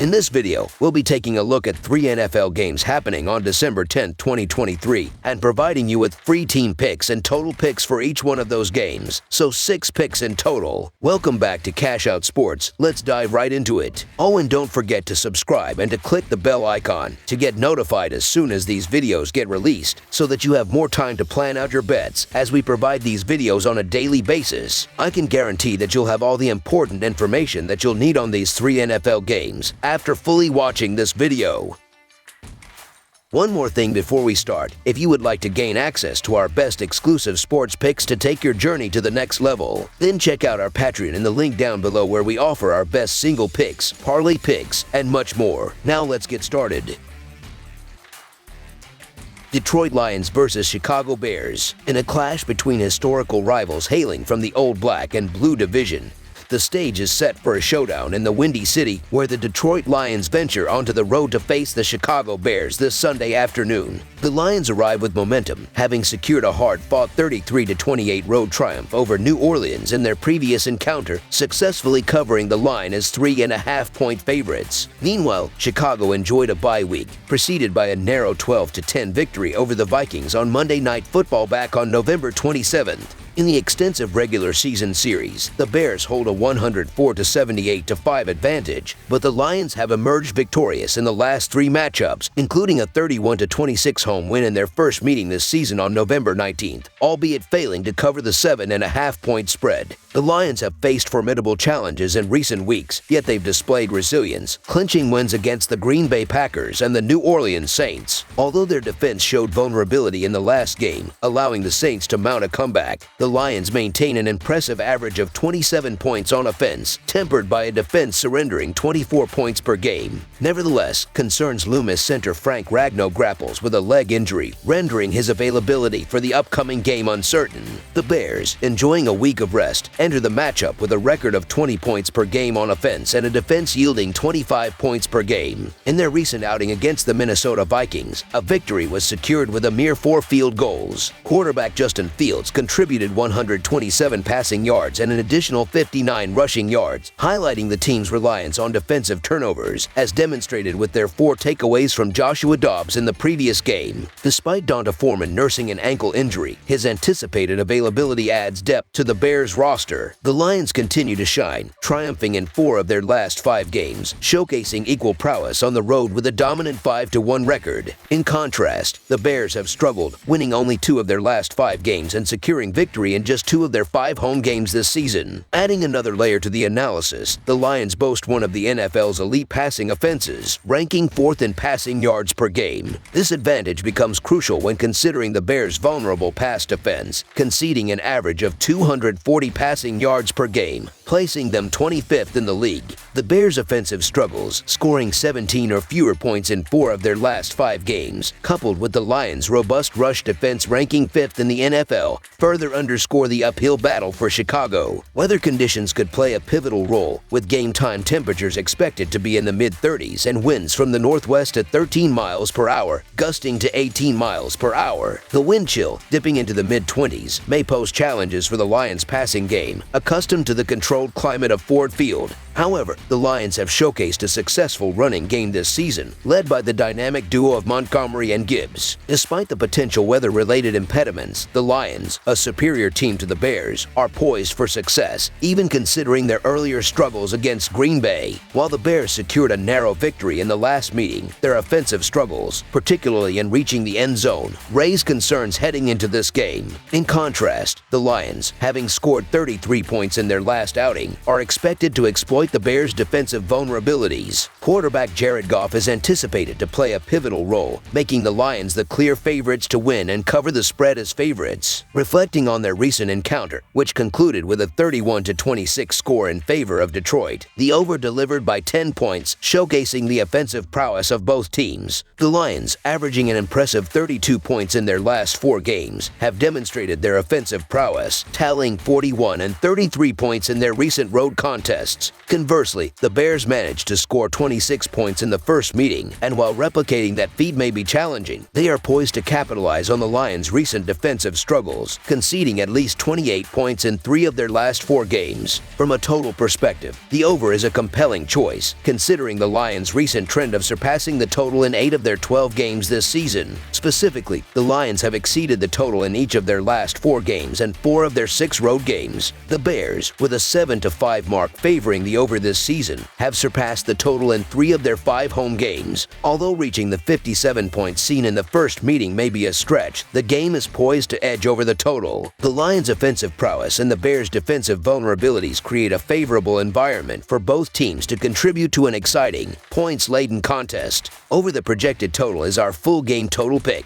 In this video, we'll be taking a look at 3 NFL games happening on December 10, 2023, and providing you with free team picks and total picks for each one of those games, so 6 picks in total. Welcome back to Cash Out Sports. Let's dive right into it. Oh, and don't forget to subscribe and to click the bell icon to get notified as soon as these videos get released, so that you have more time to plan out your bets as we provide these videos on a daily basis. I can guarantee that you'll have all the important information that you'll need on these 3 NFL games after fully watching this video. One more thing before we start: if you would like to gain access to our best exclusive sports picks to take your journey to the next level, then check out our Patreon in the link down below, where we offer our best single picks, parlay picks, and much more. Now let's get started. Detroit Lions versus Chicago Bears. In a clash between historical rivals hailing from the Old Black and Blue division, the stage is set for a showdown in the Windy City, where the Detroit Lions venture onto the road to face the Chicago Bears this Sunday afternoon. The Lions arrive with momentum, having secured a hard-fought 33-28 road triumph over New Orleans in their previous encounter, successfully covering the line as 3.5-point favorites. Meanwhile, Chicago enjoyed a bye week, preceded by a narrow 12-10 victory over the Vikings on Monday Night Football back on November 27th. In the extensive regular season series, the Bears hold a 104-78-5 advantage, but the Lions have emerged victorious in the last 3 matchups, including a 31-26 home win in their first meeting this season on November 19th, albeit failing to cover the 7.5-point spread. The Lions have faced formidable challenges in recent weeks, yet they've displayed resilience, clinching wins against the Green Bay Packers and the New Orleans Saints. Although their defense showed vulnerability in the last game, allowing the Saints to mount a comeback, the Lions maintain an impressive average of 27 points on offense, tempered by a defense surrendering 24 points per game. Nevertheless, concerns loom as center Frank Ragnow grapples with a leg injury, rendering his availability for the upcoming game uncertain. The Bears, enjoying a week of rest, enter the matchup with a record of 20 points per game on offense and a defense yielding 25 points per game. In their recent outing against the Minnesota Vikings, a victory was secured with a mere 4 field goals. Quarterback Justin Fields contributed 127 passing yards and an additional 59 rushing yards, highlighting the team's reliance on defensive turnovers, as demonstrated with their 4 takeaways from Joshua Dobbs in the previous game. Despite Donta Foreman nursing an ankle injury, his anticipated availability adds depth to the Bears roster. The Lions continue to shine, triumphing in 4 of their last 5 games, showcasing equal prowess on the road with a dominant 5-1 record. In contrast, the Bears have struggled, winning only 2 of their last 5 games and securing victory in just 2 of their 5 home games this season. Adding another layer to the analysis, the Lions boast one of the NFL's elite passing offenses, ranking 4th in passing yards per game. This advantage becomes crucial when considering the Bears' vulnerable pass defense, conceding an average of 240 passing yards per game, placing them 25th in the league. The Bears' offensive struggles, scoring 17 or fewer points in 4 of their last 5 games, coupled with the Lions' robust rush defense ranking 5th in the NFL, further underscore the uphill battle for Chicago. Weather conditions could play a pivotal role, with game-time temperatures expected to be in the mid-30s and winds from the northwest at 13 miles per hour, gusting to 18 miles per hour. The wind chill, dipping into the mid-20s, may pose challenges for the Lions' passing game, accustomed to the controlled climate of Ford Field. However, the Lions have showcased a successful running game this season, led by the dynamic duo of Montgomery and Gibbs. Despite the potential weather-related impediments, the Lions, a superior team to the Bears, are poised for success, even considering their earlier struggles against Green Bay. While the Bears secured a narrow victory in the last meeting, their offensive struggles, particularly in reaching the end zone, raise concerns heading into this game. In contrast, the Lions, having scored 33 points in their last outing, are expected to exploit the Bears' defensive vulnerabilities. Quarterback Jared Goff is anticipated to play a pivotal role, making the Lions the clear favorites to win and cover the spread as favorites. Reflecting on their recent encounter, which concluded with a 31-26 score in favor of Detroit, the over delivered by 10 points, showcasing the offensive prowess of both teams. The Lions, averaging an impressive 32 points in their last 4 games, have demonstrated their offensive prowess, tallying 41 and 33 points in their recent road contests. Conversely, the Bears managed to score 26 points in the first meeting, and while replicating that feat may be challenging, they are poised to capitalize on the Lions' recent defensive struggles, conceding at least 28 points in 3 of their last 4 games. From a total perspective, the over is a compelling choice, considering the Lions' recent trend of surpassing the total in 8 of their 12 games this season. Specifically, the Lions have exceeded the total in each of their last 4 games and 4 of their 6 road games. The Bears, with a 7-5 mark favoring the over this season, have surpassed the total in 3 of their 5 home games. Although reaching the 57 points seen in the first meeting may be a stretch, the game is poised to edge over the total. The Lions' offensive prowess and the Bears' defensive vulnerabilities create a favorable environment for both teams to contribute to an exciting, points-laden contest. Over the projected total is our full game total pick.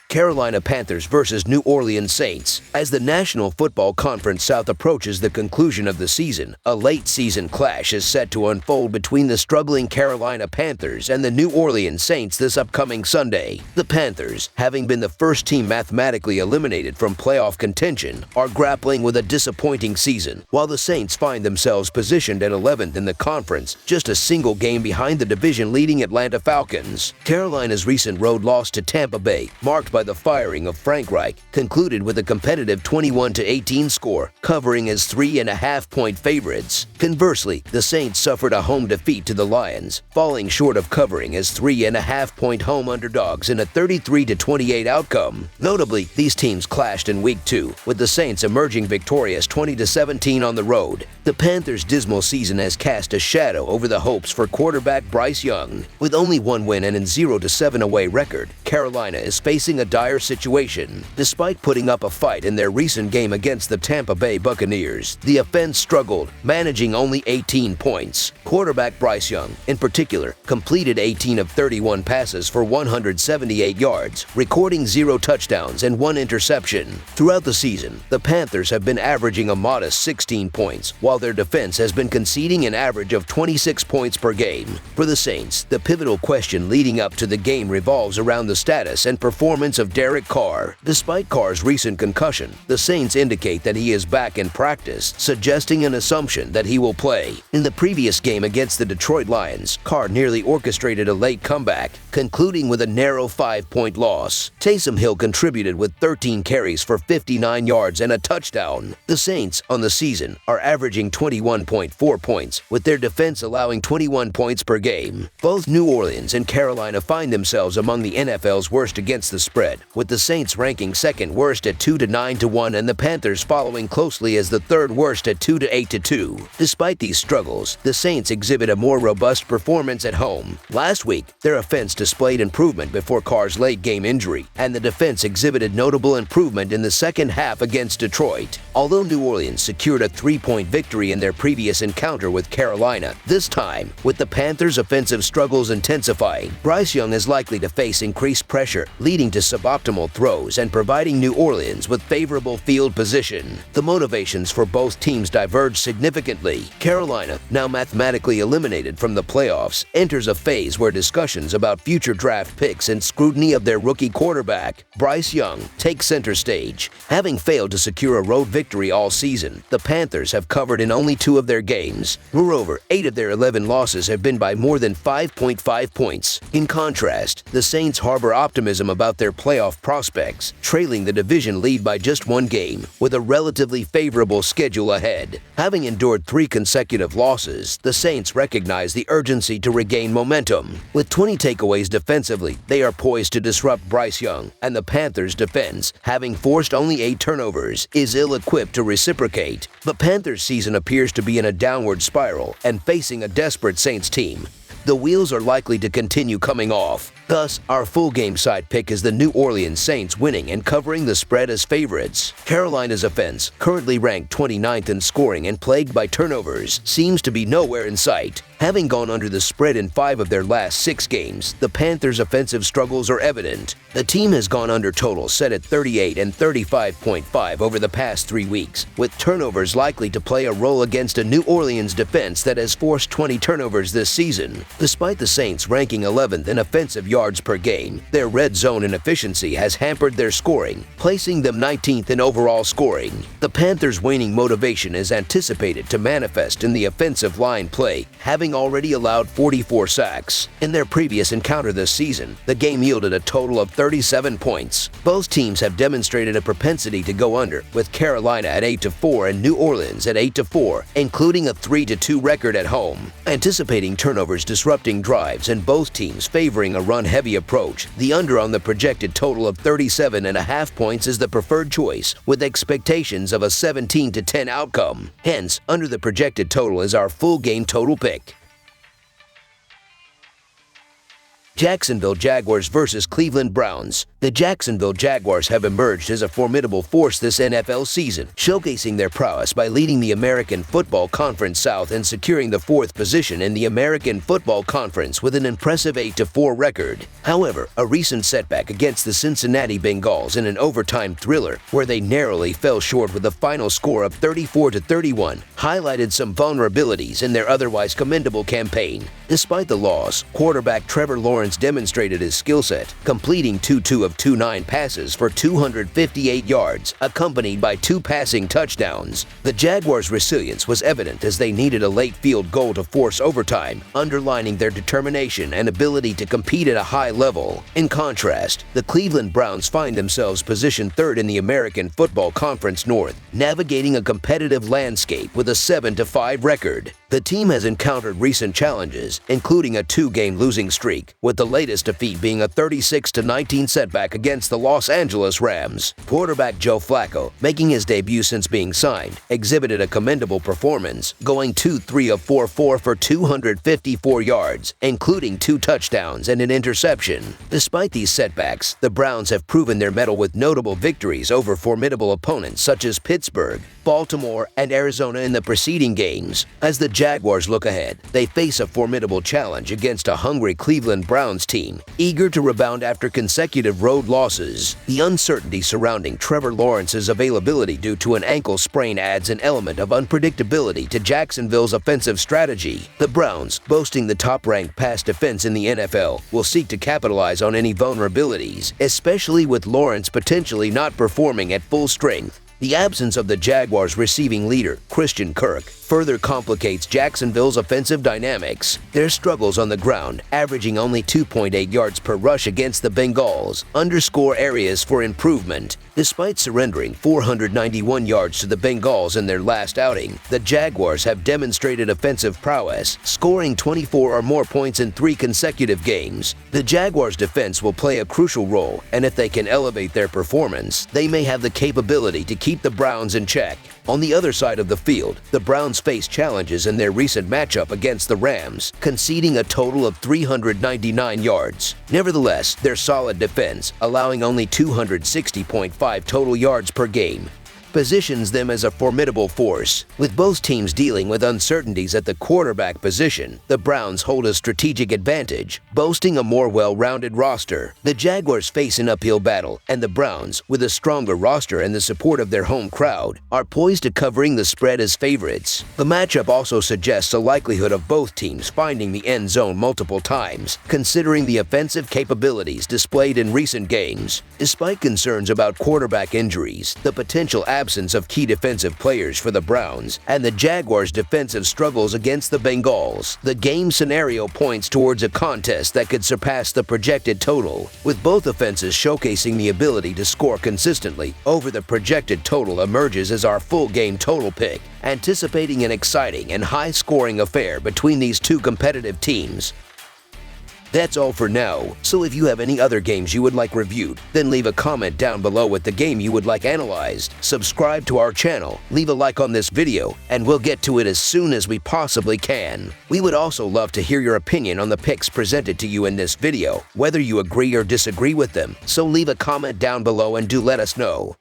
Carolina Panthers versus New Orleans Saints. As the National Football Conference South approaches the conclusion of the season, a late-season clash is set to unfold between the struggling Carolina Panthers and the New Orleans Saints this upcoming Sunday. The Panthers, having been the first team mathematically eliminated from playoff contention, are grappling with a disappointing season, while the Saints find themselves positioned at 11th in the conference, just a single game behind the division-leading Atlanta Falcons. Carolina's recent road loss to Tampa Bay, marked by the firing of Frank Reich, concluded with a competitive 21-18 score, covering as 3.5-point favorites. Conversely, the Saints suffered a home defeat to the Lions, falling short of covering as 3.5-point home underdogs in a 33-28 outcome. Notably, these teams clashed in Week 2, with the Saints emerging victorious 20-17 on the road. The Panthers' dismal season has cast a shadow over the hopes for quarterback Bryce Young. With only 1 win and a 0-7 away record, Carolina is facing a dire situation. Despite putting up a fight in their recent game against the Tampa Bay Buccaneers, the offense struggled, managing only 18 points. Quarterback Bryce Young, in particular, completed 18 of 31 passes for 178 yards, recording 0 touchdowns and 1 interception. Throughout the season, the Panthers have been averaging a modest 16 points, while their defense has been conceding an average of 26 points per game. For the Saints, the pivotal question leading up to the game revolves around the status and performance of Derek Carr. Despite Carr's recent concussion, the Saints indicate that he is back in practice, suggesting an assumption that he will play. In the previous game against the Detroit Lions, Carr nearly orchestrated a late comeback, concluding with a narrow 5-point loss. Taysom Hill contributed with 13 carries for 59 yards and a touchdown. The Saints, on the season, are averaging 21.4 points, with their defense allowing 21 points per game. Both New Orleans and Carolina find themselves among the NFL's worst against the spread, with the Saints ranking second worst at 2-9-1 and the Panthers following closely as the third worst at 2-8-2. Despite these struggles, the Saints exhibit a more robust performance at home. Last week, their offense displayed improvement before Carr's late-game injury, and the defense exhibited notable improvement in the second half against Detroit. Although New Orleans secured a 3-point victory in their previous encounter with Carolina, this time, with the Panthers' offensive struggles intensifying, Bryce Young is likely to face increased pressure, leading to suboptimal throws and providing New Orleans with favorable field position. The motivations for both teams diverge significantly. Carolina, now mathematically eliminated from the playoffs, enters a phase where discussions about future draft picks and scrutiny of their rookie quarterback, Bryce Young, take center stage. Having failed to secure a road victory all season, the Panthers have covered in only 2 of their games. Moreover, 8 of their 11 losses have been by more than 5.5 points. In contrast, the Saints harbor optimism about their playoff prospects, trailing the division lead by just 1 game, with a relatively favorable schedule ahead. Having endured 3 consecutive losses, the Saints recognize the urgency to regain momentum. With 20 takeaways defensively, they are poised to disrupt Bryce Young, and the Panthers' defense, having forced only 8 turnovers, is ill-equipped to reciprocate. The Panthers' season appears to be in a downward spiral and facing a desperate Saints team. The wheels are likely to continue coming off. Thus, our full game side pick is the New Orleans Saints winning and covering the spread as favorites. Carolina's offense, currently ranked 29th in scoring and plagued by turnovers, seems to be nowhere in sight. Having gone under the spread in 5 of their last 6 games, the Panthers' offensive struggles are evident. The team has gone under totals set at 38 and 35.5 over the past 3 weeks, with turnovers likely to play a role against a New Orleans defense that has forced 20 turnovers this season. Despite the Saints ranking 11th in offensive yards per game, their red zone inefficiency has hampered their scoring, placing them 19th in overall scoring. The Panthers' waning motivation is anticipated to manifest in the offensive line play, having already allowed 44 sacks. In their previous encounter this season, the game yielded a total of 37 points. Both teams have demonstrated a propensity to go under, with Carolina at 8-4 and New Orleans at 8-4, including a 3-2 record at home. Anticipating turnovers disrupting drives and both teams favoring a run-heavy approach, the under on the projected total of 37.5 points is the preferred choice, with expectations of a 17-10 outcome. Hence, under the projected total is our full game total pick. Jacksonville Jaguars vs. Cleveland Browns. The Jacksonville Jaguars have emerged as a formidable force this NFL season, showcasing their prowess by leading the American Football Conference South and securing the 4th position in the American Football Conference with an impressive 8-4 record. However, a recent setback against the Cincinnati Bengals in an overtime thriller, where they narrowly fell short with a final score of 34-31, highlighted some vulnerabilities in their otherwise commendable campaign. Despite the loss, quarterback Trevor Lawrence demonstrated his skill set, completing 2 of 29 passes for 258 yards, accompanied by 2 passing touchdowns. The Jaguars' resilience was evident as they needed a late field goal to force overtime, underlining their determination and ability to compete at a high level. In contrast, the Cleveland Browns find themselves positioned 3rd in the American Football Conference North, navigating a competitive landscape with a 7-5 record. The team has encountered recent challenges, including a 2-game losing streak, with the latest defeat being a 36-19 setback against the Los Angeles Rams. Quarterback Joe Flacco, making his debut since being signed, exhibited a commendable performance, going 2-3 of 4 for 254 yards, including 2 touchdowns and an interception. Despite these setbacks, the Browns have proven their mettle with notable victories over formidable opponents such as Pittsburgh, Baltimore, and Arizona in the preceding games. As the Jaguars look ahead, they face a formidable challenge against a hungry Cleveland Browns team, eager to rebound after consecutive road losses. The uncertainty surrounding Trevor Lawrence's availability due to an ankle sprain adds an element of unpredictability to Jacksonville's offensive strategy. The Browns, boasting the top-ranked pass defense in the NFL, will seek to capitalize on any vulnerabilities, especially with Lawrence potentially not performing at full strength. The absence of the Jaguars' receiving leader, Christian Kirk, further complicates Jacksonville's offensive dynamics. Their struggles on the ground, averaging only 2.8 yards per rush against the Bengals, underscore areas for improvement. Despite surrendering 491 yards to the Bengals in their last outing, the Jaguars have demonstrated offensive prowess, scoring 24 or more points in 3 consecutive games. The Jaguars' defense will play a crucial role, and if they can elevate their performance, they may have the capability to keep the Browns in check. On the other side of the field, the Browns faced challenges in their recent matchup against the Rams, conceding a total of 399 yards. Nevertheless, their solid defense, allowing only 260.5 total yards per game, positions them as a formidable force. With both teams dealing with uncertainties at the quarterback position, the Browns hold a strategic advantage, boasting a more well-rounded roster. The Jaguars face an uphill battle, and the Browns, with a stronger roster and the support of their home crowd, are poised to covering the spread as favorites. The matchup also suggests a likelihood of both teams finding the end zone multiple times, considering the offensive capabilities displayed in recent games. Despite concerns about quarterback injuries, the potential absence of key defensive players for the Browns, and the Jaguars' defensive struggles against the Bengals, the game scenario points towards a contest that could surpass the projected total. With both offenses showcasing the ability to score consistently, over the projected total emerges as our full game total pick, anticipating an exciting and high-scoring affair between these two competitive teams. That's all for now, so if you have any other games you would like reviewed, then leave a comment down below with the game you would like analyzed. Subscribe to our channel, leave a like on this video, and we'll get to it as soon as we possibly can. We would also love to hear your opinion on the picks presented to you in this video, whether you agree or disagree with them, so leave a comment down below and do let us know.